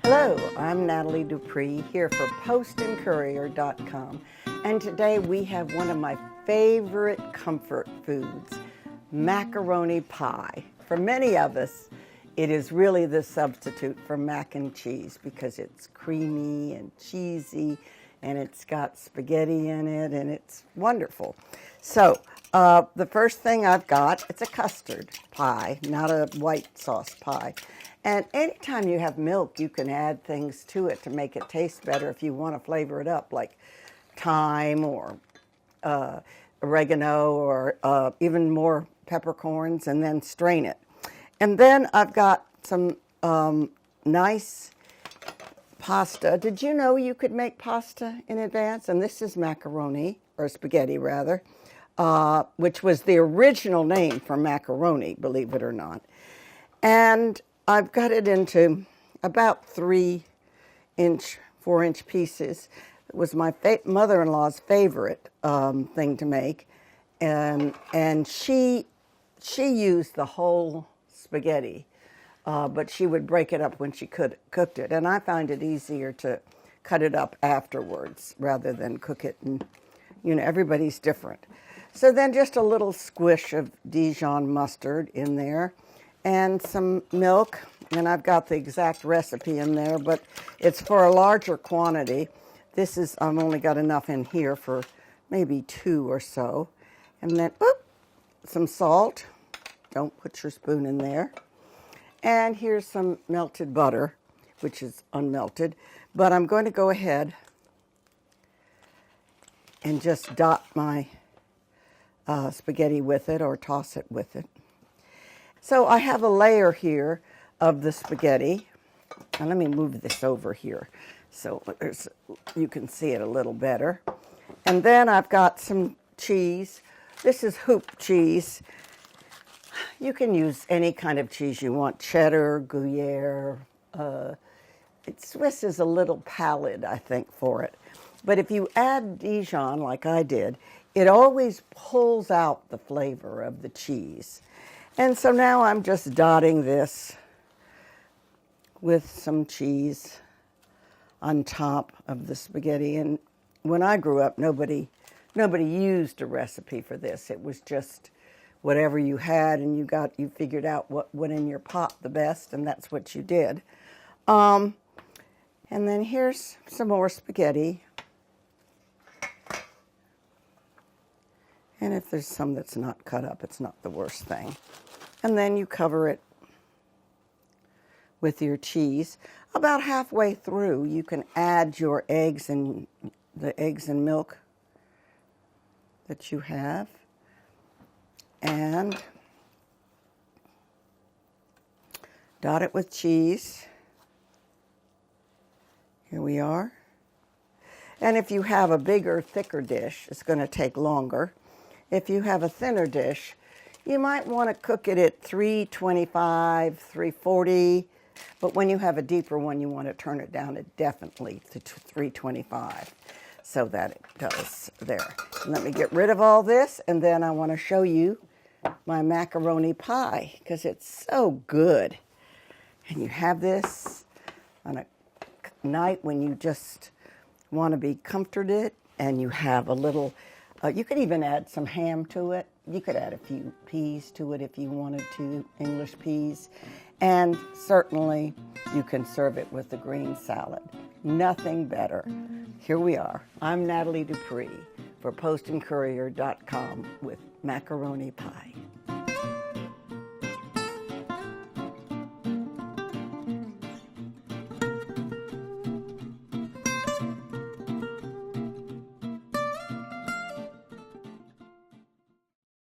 Hello, I'm Natalie Dupree here for postandcourier.com, and today we have one of my favorite comfort foods, macaroni pie. For many of us, it is really the substitute for mac and cheese because it's creamy and cheesy and it's got spaghetti in it and it's wonderful. So the first thing I've got, it's a custard pie, not a white sauce pie. And anytime you have milk, you can add things to it to make it taste better if you want to flavor it up, like thyme or oregano or even more peppercorns, and then strain it. And then I've got some nice pasta. Did you know you could make pasta in advance? And this is macaroni, or spaghetti rather, which was the original name for macaroni, believe it or not. And I've cut it into about 3-inch, 4-inch pieces. It was my mother-in-law's favorite thing to make, and she used the whole spaghetti, but she would break it up when she cooked it, and I find it easier to cut it up afterwards rather than cook it, and everybody's different. So then just a little squish of Dijon mustard in there, and some milk, and I've got the exact recipe in there, but it's for a larger quantity. I've only got enough in here for maybe 2 or so. And then, some salt. Don't put your spoon in there. And here's some melted butter, which is unmelted. But I'm going to go ahead and just dot my spaghetti with it or toss it with it. So I have a layer here of the spaghetti. And let me move this over here so you can see it a little better. And then I've got some cheese. This is hoop cheese. You can use any kind of cheese you want, cheddar, Gruyere. Swiss is a little pallid, I think, for it. But if you add Dijon, like I did, it always pulls out the flavor of the cheese. And so now I'm just dotting this with some cheese on top of the spaghetti. And when I grew up, nobody used a recipe for this. It was just whatever you had, and you figured out what went in your pot the best, and that's what you did. And then here's some more spaghetti. And if there's some that's not cut up, it's not the worst thing. And then you cover it with your cheese. About halfway through, you can add your eggs and the eggs and milk that you have. And dot it with cheese. Here we are. And if you have a bigger, thicker dish, it's going to take longer. If you have a thinner dish, you might want to cook it at 325, 340, but when you have a deeper one, you want to turn it down definitely to 325 so that it does there. Let me get rid of all this, and then I want to show you my macaroni pie because it's so good. And you have this on a night when you just want to be comforted, and you have a little, you could even add some ham to it. You could add a few peas to it if you wanted to, English peas. And certainly you can serve it with a green salad. Nothing better. Here we are. I'm Natalie Dupree for postandcourier.com with macaroni pie.